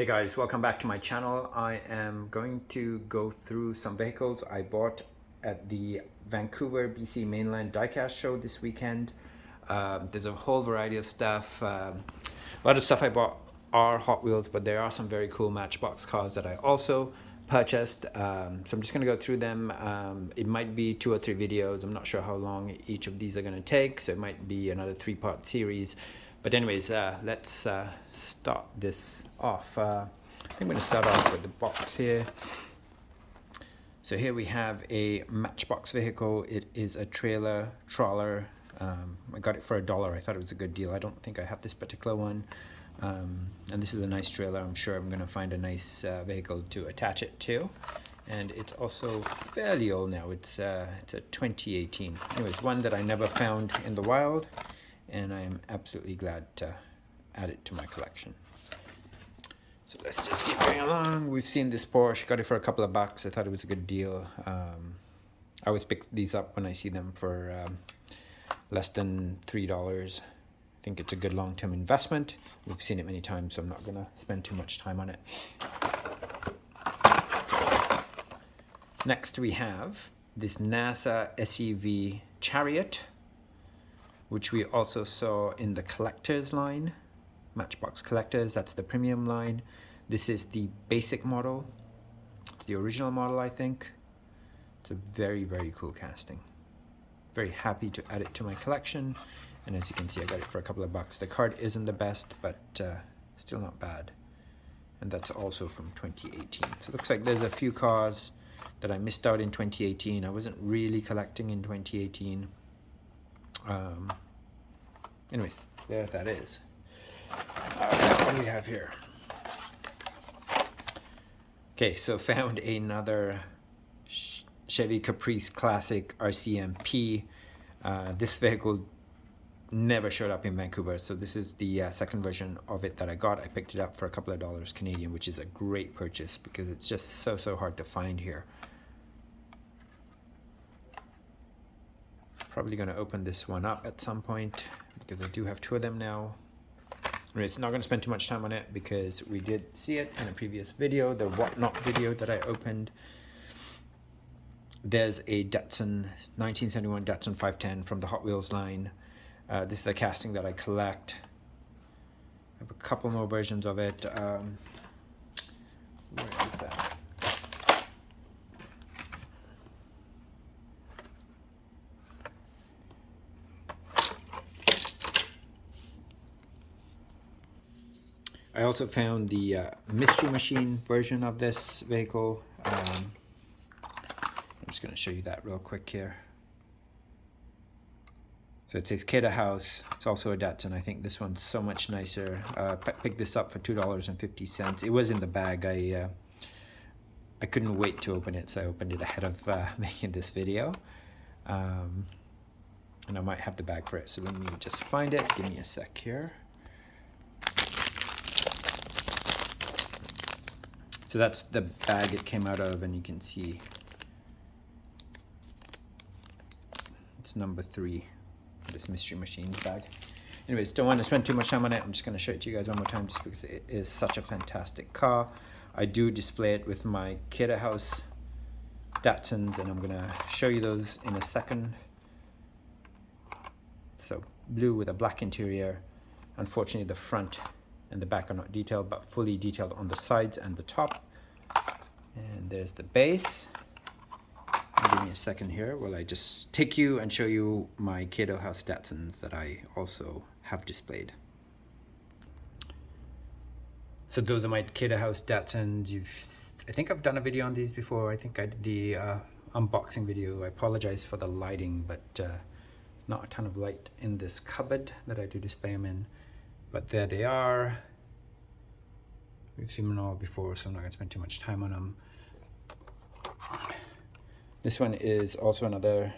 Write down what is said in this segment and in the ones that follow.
Hey guys, welcome back to my channel. I am going to go through some vehicles I bought at the Vancouver, BC mainland Diecast Show this weekend. There's a whole variety of stuff. A lot of stuff I bought are Hot Wheels, but there are some very cool Matchbox cars that I also purchased. So I'm just going to go through them. It might be 2 or 3 videos. I'm not sure how long each of these are going to take, so it might be another 3-part series. But anyways, let's start this off. I think I'm going to start off with the box here. So here we have a Matchbox vehicle. It is a trawler. I got it for $1. I thought it was a good deal. I don't think I have this particular one. And this is a nice trailer. I'm sure I'm going to find a nice vehicle to attach it to. And it's also fairly old now. It's a 2018. Anyways, one that I never found in the wild, and I am absolutely glad to add it to my collection. So let's just keep going along. We've seen this Porsche, got it for a couple of bucks. I thought it was a good deal. I always pick these up when I see them for less than $3. I think it's a good long-term investment. We've seen it many times, so I'm not gonna spend too much time on it. Next we have this NASA SUV Chariot, which we also saw in the collectors line, Matchbox Collectors. That's the premium line. This is the basic model. It's the original model, I think. It's a very, very cool casting. Very happy to add it to my collection. And as you can see, I got it for a couple of bucks. The card isn't the best, but still not bad. And that's also from 2018. So it looks like there's a few cars that I missed out in 2018. I wasn't really collecting in 2018. Anyways, there that is. What do we have here? Okay, so found another Chevy Caprice Classic RCMP. This vehicle never showed up in Vancouver, so this is the second version of it that I got. I picked it up for a couple of dollars Canadian, which is a great purchase because it's just so hard to find here. Probably going to open this one up at some point because I do have 2 of them now. It's not going to spend too much time on it because we did see it in a previous video, the whatnot video that I opened. There's a Datsun 1971 Datsun 510 from the Hot Wheels line. This is the casting that I collect. I have a couple more versions of it. Where is that? I also found the Mystery Machine version of this vehicle. I'm just going to show you that real quick here. So it says Keda House. It's also a Datsun. I think this one's so much nicer. Picked this up for $2.50. It was in the bag. I couldn't wait to open it, so I opened it ahead of making this video. And I might have the bag for it, so let me just find it. Give me a sec here. So that's the bag it came out of, and you can see it's number 3, this Mystery Machines bag. Anyways, don't want to spend too much time on it. I'm just going to show it to you guys one more time just because it is such a fantastic car. I do display it with my Keda House Datsuns, and I'm going to show you those in a second. So blue with a black interior. Unfortunately, the front and the back are not detailed, but fully detailed on the sides and the top. And there's the base. Give me a second here while I just take you and show you my Keda House Datsuns that I also have displayed. So those are my Keda House Datsuns. I think I've done a video on these before. I think I did the unboxing video. I apologize for the lighting, but not a ton of light in this cupboard that I do display them in. But there they are. We've seen them all before, so I'm not going to spend too much time on them. This one is also another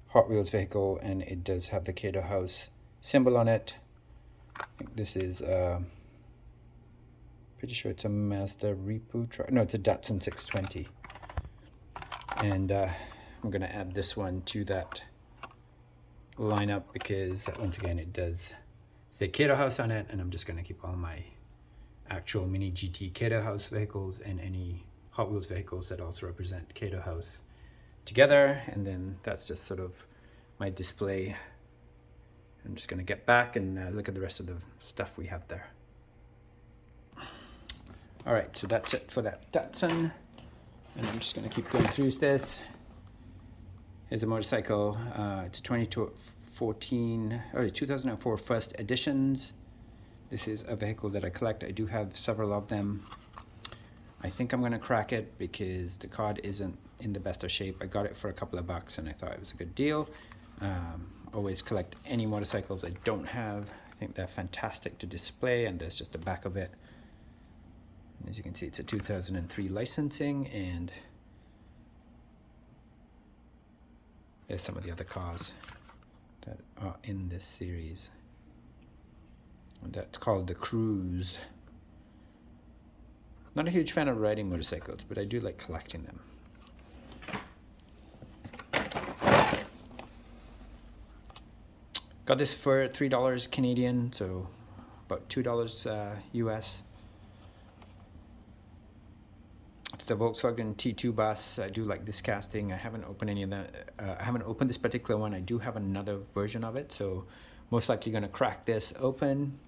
Hot Wheels vehicle, and it does have the Keda House symbol on it. I think this is, pretty sure it's a Mazda Repo truck. No, it's a Datsun 620. And I'm going to add this one to that lineup because, once again, it does say Keda House on it, and I'm just going to keep all my actual mini GT Kato House vehicles and any Hot Wheels vehicles that also represent Kato House together. And then that's just sort of my display. I'm just going to get back and look at the rest of the stuff we have there. All right, so that's it for that Datsun. And I'm just going to keep going through this. Here's a motorcycle. It's 2004 first editions. This is a vehicle that I collect. I do have several of them. I think I'm going to crack it because the card isn't in the best of shape. I got it for a couple of bucks and I thought it was a good deal. Always collect any motorcycles I don't have. I think they're fantastic to display, and there's just the back of it. And as you can see, it's a 2003 licensing, and there's some of the other cars that are in this series. And that's called the Cruise. Not a huge fan of riding motorcycles, but I do like collecting them. Got this for $3 Canadian, so about $2 US. It's the Volkswagen T2 bus. I do like this casting. I haven't opened any of that. I haven't opened this particular one. I do have another version of it, so most likely going to crack this open.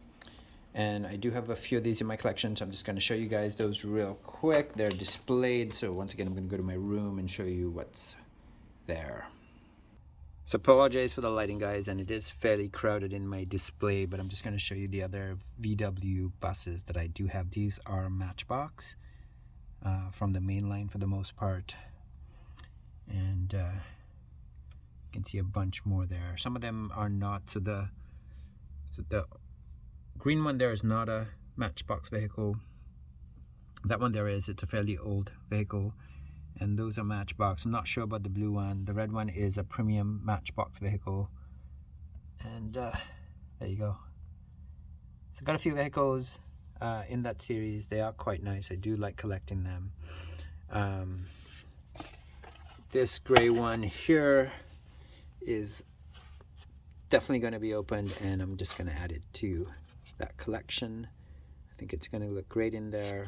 And I do have a few of these in my collection, so I'm just going to show you guys those real quick. They're displayed, so once again I'm going to go to my room and show you what's there. So apologize for the lighting, guys, and it is fairly crowded in my display, but I'm just going to show you the other VW buses that I do have. These are Matchbox from the main line for the most part, and you can see a bunch more there. Some of them are not. So the green one there is not a Matchbox vehicle. That one there is. It's a fairly old vehicle. And those are Matchbox. I'm not sure about the blue one. The red one is a premium Matchbox vehicle. And there you go. So got a few vehicles in that series. They are quite nice. I do like collecting them. This gray one here is definitely going to be opened, and I'm just going to add it to that collection. I think it's going to look great in there.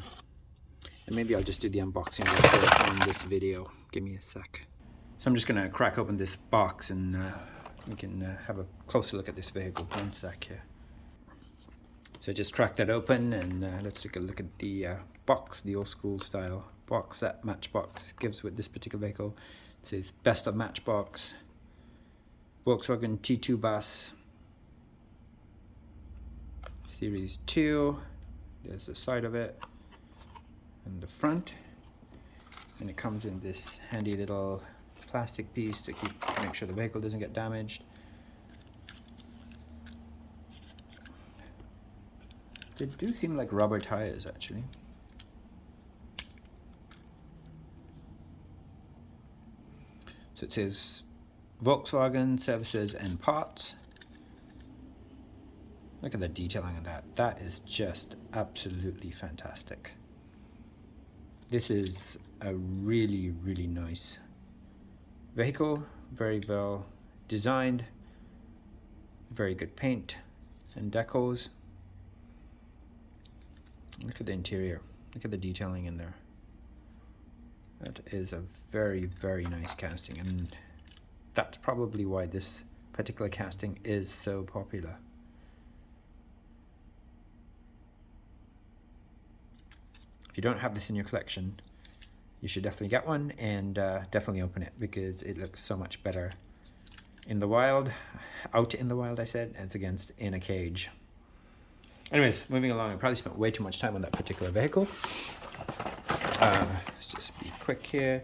And maybe I'll just do the unboxing on this video. Give me a sec. So I'm just going to crack open this box and we can have a closer look at this vehicle. One sec here. So I just cracked that open, and let's take a look at the box, the old school style box that Matchbox gives with this particular vehicle. It says Best of Matchbox, Volkswagen T2 bus, Series 2. There's the side of it. And the front, and it comes in this handy little plastic piece to make sure the vehicle doesn't get damaged. They do seem like rubber tires, actually. So it says Volkswagen Services and Parts. Look at the detailing of that. That is just absolutely fantastic. This is a really, really nice vehicle, very well designed, very good paint and decos. Look at the interior, look at the detailing in there. That is a very, very nice casting, and that's probably why this particular casting is so popular. If you don't have this in your collection, you should definitely get one, and definitely open it, because it looks so much better in the wild, out in the wild I said, as against in a cage. Anyways, moving along. I probably spent way too much time on that particular vehicle. Let's just be quick here.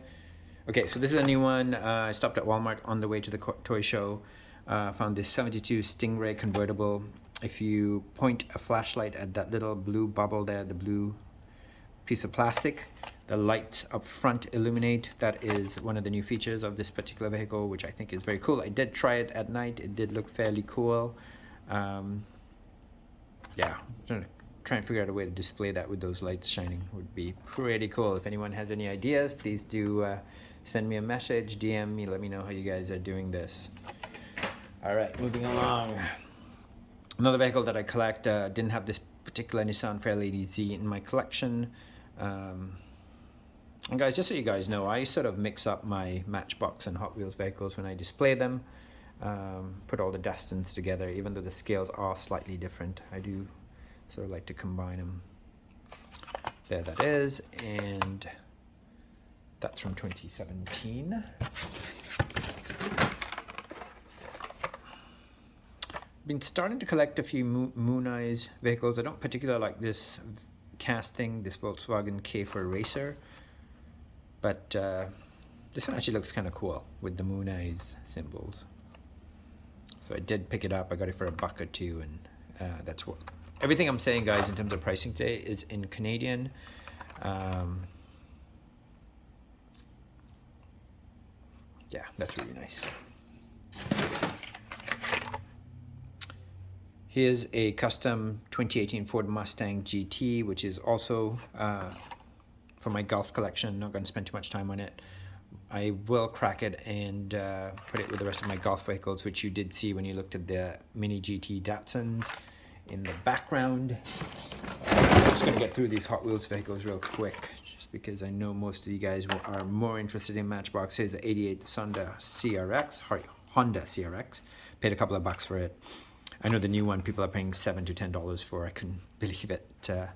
Okay, so this is a new one. I stopped at Walmart on the way to the toy show. Found this 72 Stingray convertible. If you point a flashlight at that little blue bubble there, the blue piece of plastic, the lights up front illuminate. That is one of the new features of this particular vehicle, which I think is very cool. I did try it at night. It did look fairly cool. Yeah, I'm trying to try and figure out a way to display that with those lights shining. Would be pretty cool. If anyone has any ideas, please do send me a message, DM me, let me know how you guys are doing this. All right, moving along. Another vehicle that I collect, didn't have this particular Nissan Fairlady Z in my collection. And guys, just so you guys know, I sort of mix up my Matchbox and Hot Wheels vehicles when I display them. Put all the destins together, even though the scales are slightly different. I do sort of like to combine them. There that is, and that's from 2017. Been starting to collect a few Moon Eyes vehicles. I don't particularly like this casting, this Volkswagen Käfer Racer, but this one actually looks kind of cool with the Moon Eyes symbols. So I did pick it up. I got it for $1 or $2, and that's what everything I'm saying, guys, in terms of pricing today is in Canadian. Yeah, that's really nice. Here's a custom 2018 Ford Mustang GT, which is also for my golf collection. Not going to spend too much time on it. I will crack it and put it with the rest of my golf vehicles, which you did see when you looked at the Mini GT Datsuns in the background. I'm just going to get through these Hot Wheels vehicles real quick, just because I know most of you guys are more interested in Matchbox. Here's the 88 Honda CRX. Paid a couple of bucks for it. I know the new one people are paying $7 to $10 for. I couldn't believe it to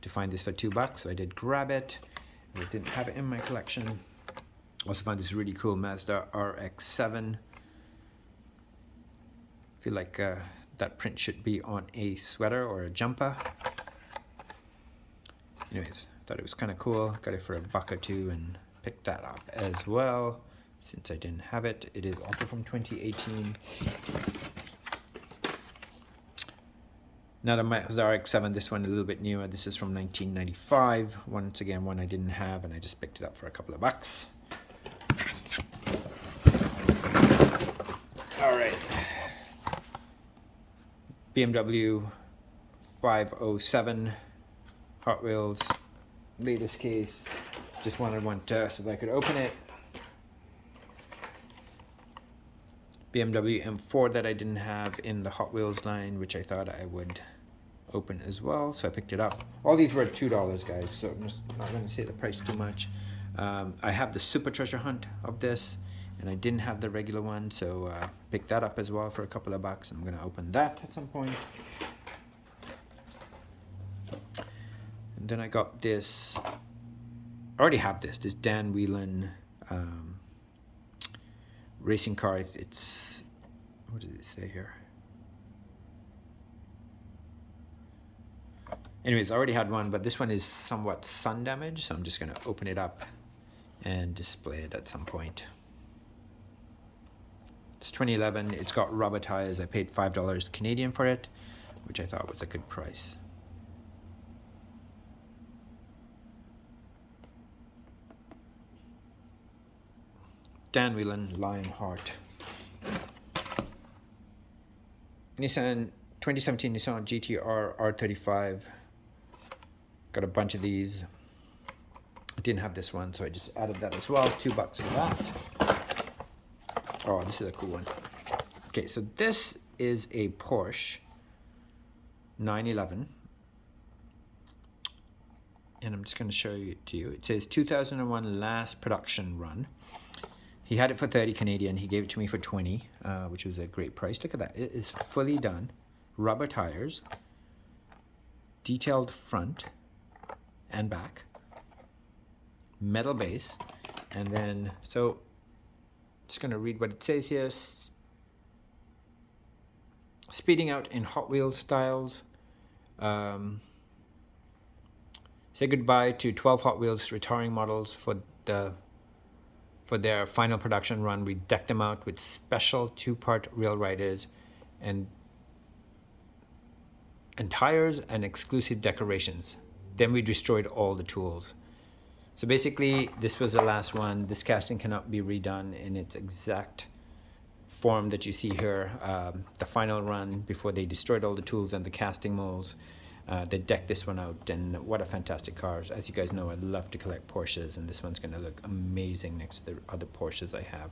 find this for $2, so I did grab it. I didn't have it in my collection. Also found this really cool Mazda RX-7. Feel like that print should be on a sweater or a jumper. Anyways, thought it was kind of cool. Got it for $1 or $2 and picked that up as well. Since I didn't have it, it is also from 2018. Now the Mazda RX-7, this one a little bit newer. This is from 1995. Once again, one I didn't have, and I just picked it up for a couple of bucks. All right. BMW 507 Hot Wheels, latest case. Just wanted one so that I could open it. BMW M4 that I didn't have in the Hot Wheels line, which I thought I would open as well, so I picked it up. All these were $2, guys, so I'm just not going to say the price too much. I have the Super Treasure Hunt of this, and I didn't have the regular one, so picked that up as well for a couple of bucks. I'm going to open that at some point. And then I got this, I already have this Dan Whelan racing car. It's, what does it say here? Anyways, I already had one, but this one is somewhat sun damaged, so I'm just going to open it up and display it at some point. It's 2011. It's got rubber tires. I paid $5 Canadian for it, which I thought was a good price. Dan Whelan Lionheart. Nissan 2017 Nissan GT-R R35. Got a bunch of these. I didn't have this one, so I just added that as well. $2 for that. Oh, this is a cool one. Okay, so this is a Porsche 911. And I'm just going to show it to you. It says 2001 last production run. He had it for 30 Canadian. He gave it to me for 20, which was a great price. Look at that. It is fully done. Rubber tires. Detailed front and back. Metal base. And then, so, just going to read what it says here. Speeding out in Hot Wheels styles. Say goodbye to 12 Hot Wheels retiring models for their final production run. We decked them out with special 2-part rail riders and tires and exclusive decorations. Then we destroyed all the tools. So basically, this was the last one. This casting cannot be redone in its exact form that you see here. The final run before they destroyed all the tools and the casting molds. They decked this one out, and what a fantastic car. As you guys know, I love to collect Porsches, and this one's going to look amazing next to the other Porsches I have.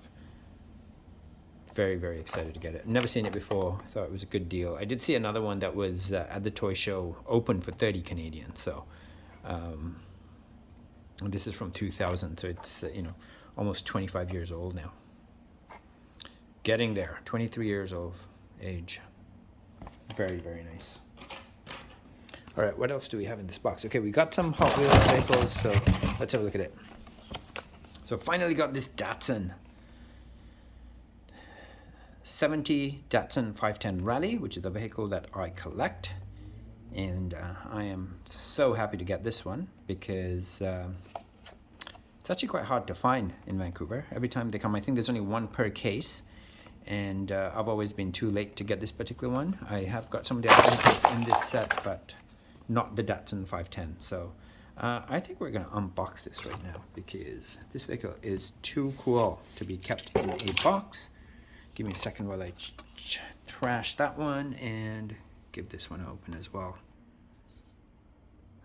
very, very excited to get it. Never seen it before. Thought it was a good deal. I did see another one that was at the toy show, open for 30 Canadian. So this is from 2000, so it's you know, almost 25 years old now. Getting there, 23 years of age. Very, very nice. All right, what else do we have in this box? Okay, we got some Hot Wheels vehicles, so let's have a look at it. So finally got this Datsun 70 Datsun 510 Rally, which is a vehicle that I collect. And I am so happy to get this one because it's actually quite hard to find in Vancouver. Every time they come, I think there's only one per case. And I've always been too late to get this particular one. I have got some of the other vehicles in this set, but not the Datsun 510. So I think we're gonna unbox this right now because this vehicle is too cool to be kept in a box. Give me a second while I trash that one and give this one open as well.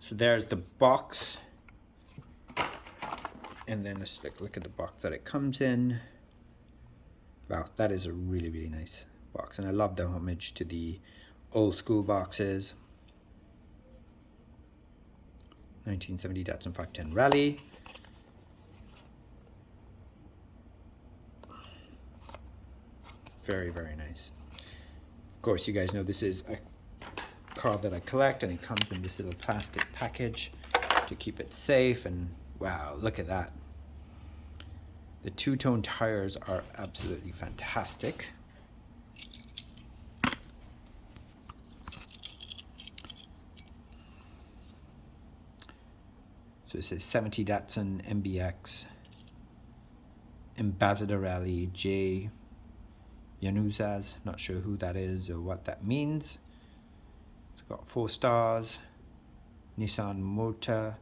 So there's the box. And then let's look at the box that it comes in. Wow, that is a really, really nice box. And I love the homage to the old school boxes. 1970 Datsun 510 Rally. Very, very nice. Of course, you guys know this is a car that I collect, and it comes in this little plastic package to keep it safe. And wow, look at that. The two-tone tires are absolutely fantastic. So it says 70 Datsun MBX Ambassador Rally J Yanuzas. Not sure who that is or what that means. It's got 4 stars. Nissan Motor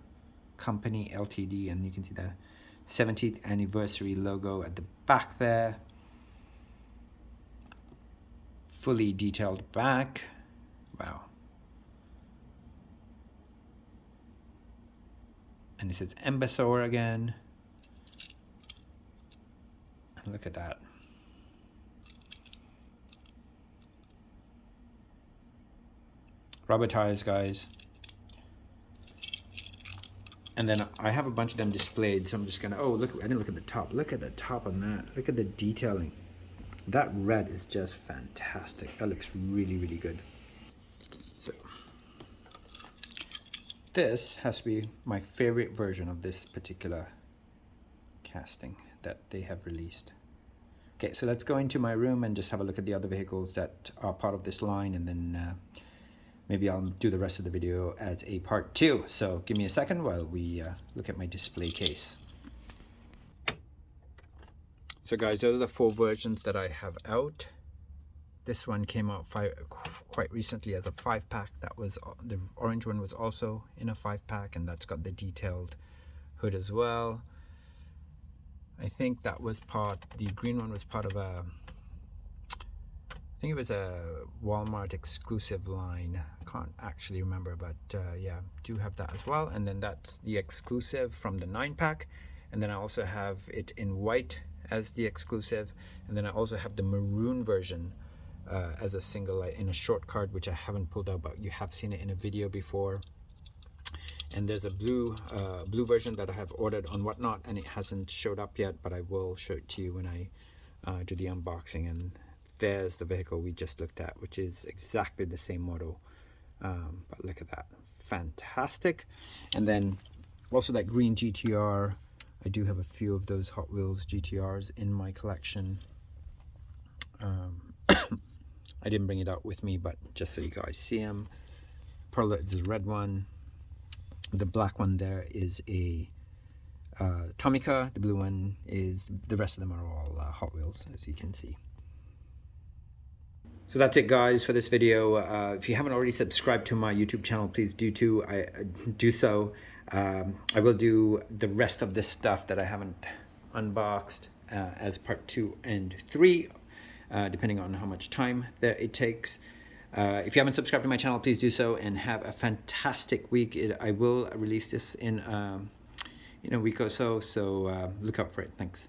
Company Ltd, and you can see the 70th anniversary logo at the back there. Fully detailed back. Wow. And it says Ambassador again. And look at that. Rubber tires, guys. And then I have a bunch of them displayed, so I'm just gonna, oh look, I didn't look at the top. Look at the top on that. Look at the detailing. That red is just fantastic. That looks really, really good. So this has to be my favorite version of this particular casting that they have released. Okay, so let's go into my room and just have a look at the other vehicles that are part of this line, and then maybe I'll do the rest of the video as a part 2. So give me a second while we look at my display case. So guys, those are the 4 versions that I have out. This one came out quite recently as a 5-pack. That was the orange one was also in a 5-pack, and that's got the detailed hood as well. I think that was the green one was part of a, I think it was a Walmart exclusive line. I can't actually remember, but yeah, do have that as well. And then that's the exclusive from the 9-pack. And then I also have it in white as the exclusive. And then I also have the maroon version as a single in a short card, which I haven't pulled out, but you have seen it in a video before. And there's a blue version that I have ordered on Whatnot, and it hasn't showed up yet, but I will show it to you when I do the unboxing. And there's the vehicle we just looked at, which is exactly the same model, but look at that, fantastic. And then also that green GTR. I do have a few of those Hot Wheels GTRs in my collection. I didn't bring it out with me, but just so you guys see them. Pearl is a red one. The black one there is a Tomica. The blue one is, the rest of them are all Hot Wheels, as you can see. So that's it, guys, for this video. If you haven't already subscribed to my YouTube channel, please do so. I will do the rest of this stuff that I haven't unboxed as part 2 and 3, depending on how much time that it takes. If you haven't subscribed to my channel, please do so, and have a fantastic week. I will release this in a week or so, so look out for it. Thanks.